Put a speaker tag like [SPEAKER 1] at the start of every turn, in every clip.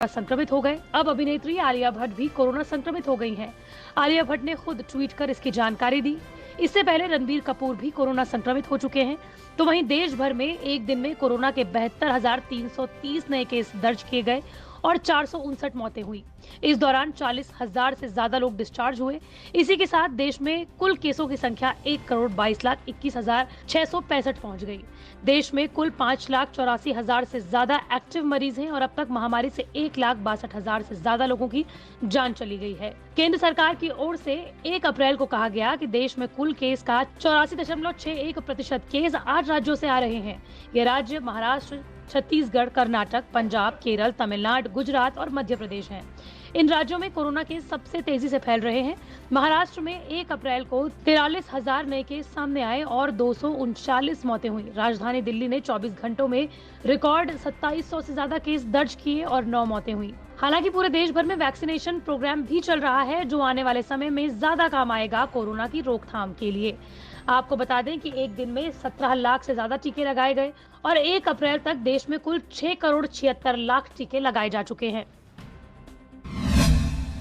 [SPEAKER 1] Corona संक्रमित हो गए। अब अभिनेत्री आलिया भट्ट भी कोरोना संक्रमित हो गई हैं। आलिया भट्ट ने खुद ट्वीट कर इसकी जानकारी दी। इससे पहले रणबीर कपूर भी कोरोना संक्रमित हो चुके हैं। तो वहीं देश भर में एक दिन में कोरोना के 72,330 नए केस दर्ज किए गए और 459 मौतें हुई। इस दौरान 40,000 से ज्यादा लोग डिस्चार्ज हुए। इसी के साथ देश में कुल केसों की संख्या 1,22,21,665 पहुंच गई। देश में कुल 5,84,000 से ज्यादा एक्टिव मरीज हैं और अब तक महामारी से 1,62,000 से ज्यादा लोगों की जान चली गई है। केंद्र सरकार की ओर से 1 अप्रैल को कहा गया कि देश में कुल केस का 84.61% केस 8 राज्यों से आ रहे हैं। ये राज्य महाराष्ट्र, छत्तीसगढ़, कर्नाटक, पंजाब, केरल, तमिलनाडु, गुजरात और मध्य प्रदेश हैं। इन राज्यों में कोरोना केस सबसे तेजी से फैल रहे हैं। महाराष्ट्र में 1 अप्रैल को 43,000 नए केस सामने आए और 239 मौतें हुई। राजधानी दिल्ली ने 24 घंटों में रिकॉर्ड 2700 से ज्यादा केस दर्ज किए और 9 मौतें हुई। हालांकि पूरे देश भर में वैक्सीनेशन प्रोग्राम भी चल रहा है, जो आने वाले समय में ज्यादा काम आएगा कोरोना की रोकथाम के लिए। आपको बता दें कि एक दिन में 17 लाख से ज्यादा टीके लगाए गए और 1 अप्रैल तक देश में कुल 6,76,00,000 टीके लगाए जा चुके हैं।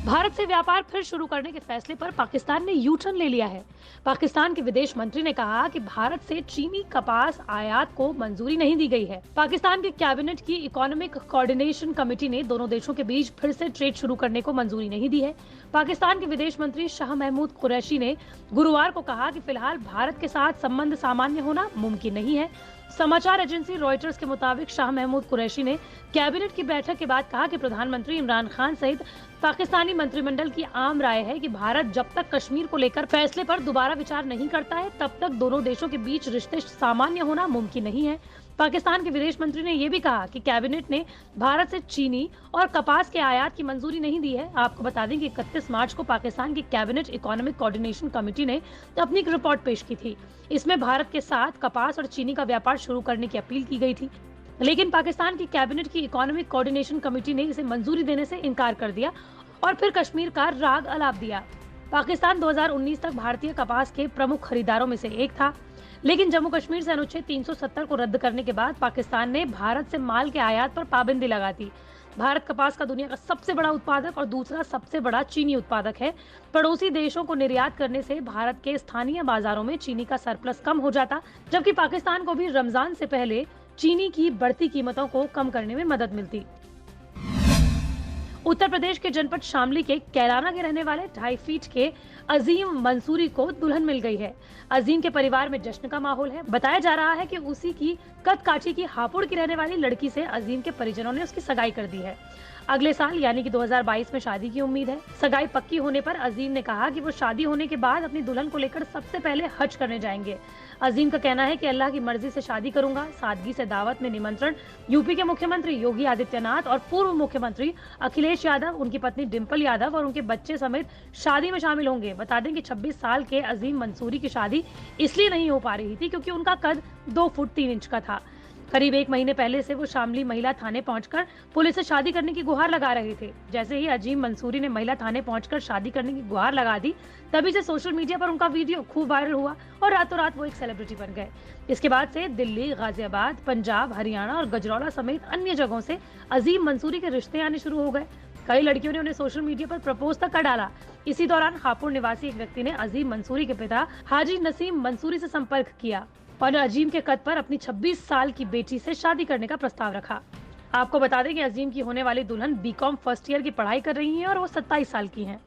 [SPEAKER 1] भारत से व्यापार फिर शुरू करने के फैसले पर पाकिस्तान ने यू टर्न ले लिया है। पाकिस्तान के विदेश मंत्री ने कहा कि भारत से चीनी कपास आयात को मंजूरी नहीं दी गई है। पाकिस्तान के कैबिनेट की इकोनॉमिक कोऑर्डिनेशन कमेटी ने दोनों देशों के बीच फिर से ट्रेड शुरू करने को मंजूरी नहीं दी है। पाकिस्तान के विदेश मंत्री शाह महमूद कुरैशी ने गुरुवार को कहा कि फिलहाल भारत के साथ संबंध सामान्य होना मुमकिन नहीं है। समाचार एजेंसी रॉयटर्स के मुताबिक शाह महमूद कुरैशी ने कैबिनेट की बैठक के बाद कहा कि प्रधानमंत्री इमरान खान सहित पाकिस्तानी मंत्रिमंडल की आम राय है कि भारत जब तक कश्मीर को लेकर फैसले पर दोबारा विचार नहीं करता है, तब तक दोनों देशों के बीच रिश्ते सामान्य होना मुमकिन नहीं है। पाकिस्तान के विदेश मंत्री ने यह भी कहा कि कैबिनेट ने भारत से चीनी और कपास के आयात की मंजूरी नहीं दी है। आपको बता दें कि 31 मार्च को पाकिस्तान की कैबिनेट इकोनॉमिक कोऑर्डिनेशन कमेटी ने अपनी एक रिपोर्ट पेश की थी। इसमें भारत के साथ कपास और चीनी का व्यापार शुरू करने की अपील की गई थी, लेकिन पाकिस्तान की कैबिनेट की इकोनॉमिक कोऑर्डिनेशन कमेटी ने इसे मंजूरी देने से इनकार कर दिया और फिर कश्मीर का राग अलाप दिया। पाकिस्तान 2019 तक भारतीय कपास के प्रमुख खरीदारों में से एक था, लेकिन जम्मू कश्मीर से अनुच्छेद 370 को रद्द करने के बाद पाकिस्तान ने भारत से माल के आयात पर पाबंदी लगा दी। भारत कपास का दुनिया का सबसे बड़ा उत्पादक और दूसरा सबसे बड़ा चीनी उत्पादक है। पड़ोसी देशों को निर्यात करने से भारत के स्थानीय बाजारों में चीनी का सरप्लस कम हो जाता, जबकि पाकिस्तान को भी रमजान से पहले चीनी की बढ़ती कीमतों को कम करने में मदद मिलती। उत्तर प्रदेश के जनपद शामली के कैराना के रहने वाले 2.5 फीट के अजीम मंसूरी को दुल्हन मिल गई है। अजीम के परिवार में जश्न का माहौल है। बताया जा रहा है कि उसी की कदकाठी की हापुड़ की रहने वाली लड़की से अजीम के परिजनों ने उसकी सगाई कर दी है। अगले साल यानी कि 2022 में शादी की उम्मीद है। सगाई पक्की होने पर अजीम ने कहा कि वो शादी होने के बाद अपनी दुल्हन को लेकर सबसे पहले हज करने जाएंगे। अजीम का कहना है कि अल्लाह की मर्जी से शादी करूंगा। सादगी से दावत में निमंत्रण यूपी के मुख्यमंत्री योगी आदित्यनाथ और पूर्व मुख्यमंत्री अखिलेश यादव, उनकी पत्नी डिंपल यादव और उनके बच्चे समेत शादी में शामिल होंगे। बता दें कि 26 साल के अजीम मंसूरी की शादी इसलिए नहीं हो पा रही थी क्योंकि उनका कद 2 फुट 3 इंच का था। करीब 1 महीने पहले से वो शामली महिला थाने पहुंचकर पुलिस से शादी करने की गुहार लगा रहे थे। जैसे ही अजीम मंसूरी ने महिला थाने पहुंचकर शादी करने की गुहार लगा दी, तभी से सोशल मीडिया पर उनका वीडियो खूब वायरल हुआ और रातों रात वो एक सेलिब्रिटी बन गए। इसके बाद से दिल्ली, गाजियाबाद, पंजाब, हरियाणा और गजरौला समेत अन्य जगहों से अजीम मंसूरी के रिश्ते आने शुरू हो गए। कई लड़कियों ने उन्हें सोशल मीडिया पर प्रपोज तक कर डाला। इसी दौरान हापुड़ निवासी एक व्यक्ति ने अजीम मंसूरी के पिता हाजी नसीम मंसूरी से संपर्क किया और अजीम के कद पर अपनी 26 साल की बेटी से शादी करने का प्रस्ताव रखा। आपको बता दें कि अजीम की होने वाली दुल्हन बीकॉम फर्स्ट ईयर की पढ़ाई कर रही हैं और वो 27 साल की हैं।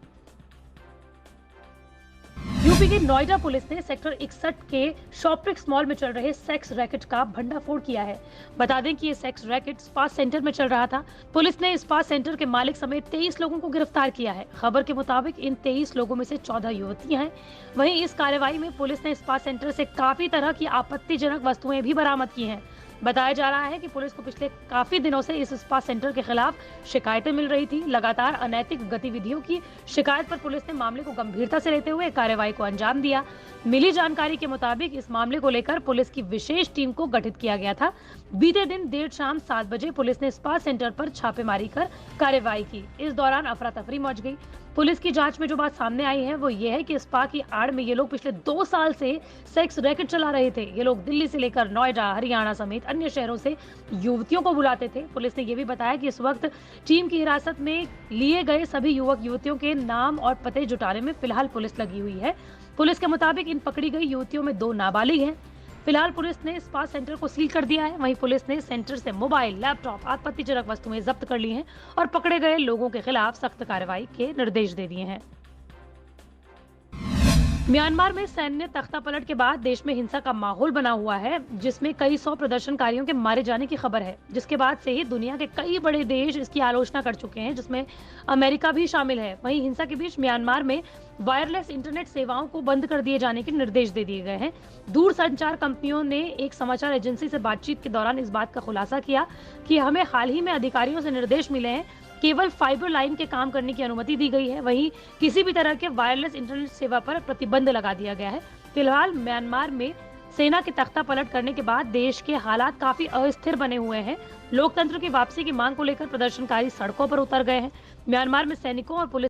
[SPEAKER 1] यूपी के नोएडा पुलिस ने सेक्टर 61 के शॉपट्रिक्स मॉल में चल रहे सेक्स रैकेट का भंडाफोड़ किया है। बता दें कि ये सेक्स रैकेट स्पा सेंटर में चल रहा था। पुलिस ने स्पा सेंटर के मालिक समेत 23 लोगों को गिरफ्तार किया है। खबर के मुताबिक इन 23 लोगों में से 14 युवतियां हैं। वहीं इस कार्रवाई में पुलिस ने स्पा सेंटर से काफी तरह की आपत्तिजनक वस्तुएं भी बरामद की हैं। बताया जा रहा है कि पुलिस को पिछले काफी दिनों से इस स्पा सेंटर के खिलाफ शिकायतें मिल रही थी। लगातार अनैतिक गतिविधियों की शिकायत पर पुलिस ने मामले को गंभीरता से लेते हुए कार्रवाई को अंजाम दिया। मिली जानकारी के मुताबिक इस मामले को लेकर पुलिस की विशेष टीम को गठित किया गया था। बीते दिन देर शाम 7 बजे पुलिस ने स्पा सेंटर पर छापेमारी कर कार्रवाई की। इस दौरान अफरा तफरी मच गई। पुलिस की जांच में जो बात सामने आई है वो ये है कि स्पा की आड़ में ये लोग पिछले 2 साल से सेक्स रैकेट चला रहे थे। ये लोग दिल्ली से लेकर नोएडा, हरियाणा समेत अन्य शहरों से युवतियों को बुलाते थे। पुलिस ने यह भी बताया कि इस वक्त टीम की हिरासत में लिए गए सभी युवक युवतियों के नाम और पते जुटाने में फिलहाल पुलिस लगी हुई है। पुलिस के मुताबिक इन पकड़ी गई युवतियों में 2 नाबालिग हैं। फिलहाल पुलिस ने स्पा सेंटर को सील कर दिया है। वहीं पुलिस ने सेंटर से मोबाइल, लैपटॉप, आपत्तिजनक वस्तुएं जब्त कर ली हैं और पकड़े गए लोगों के खिलाफ सख्त कार्रवाई के निर्देश दे दिए हैं। म्यांमार में सैन्य तख्तापलट के बाद देश में हिंसा का माहौल बना हुआ है, जिसमें कई 100 प्रदर्शनकारियों के मारे जाने की खबर है, जिसके बाद से ही दुनिया के कई बड़े देश इसकी आलोचना कर चुके हैं, जिसमें अमेरिका भी शामिल है। वहीं हिंसा के बीच म्यांमार में वायरलेस इंटरनेट सेवाओं को बंद कर दिए जाने के निर्देश दे दिए गए हैं। दूरसंचार कंपनियों ने एक समाचार एजेंसी से बातचीत के दौरान इस बात का खुलासा किया कि हमें हाल ही में अधिकारियों से निर्देश मिले हैं, केवल फाइबर लाइन के काम करने की अनुमति दी गई है। वहीं किसी भी तरह के वायरलेस इंटरनेट सेवा पर प्रतिबंध लगा दिया गया है। फिलहाल म्यांमार में सेना के तख्तापलट करने के बाद देश के हालात काफी अस्थिर बने हुए हैं। लोकतंत्र की वापसी की मांग को लेकर प्रदर्शनकारी सड़कों पर उतर गए हैं। म्यांमार में सैनिकों और पुलिस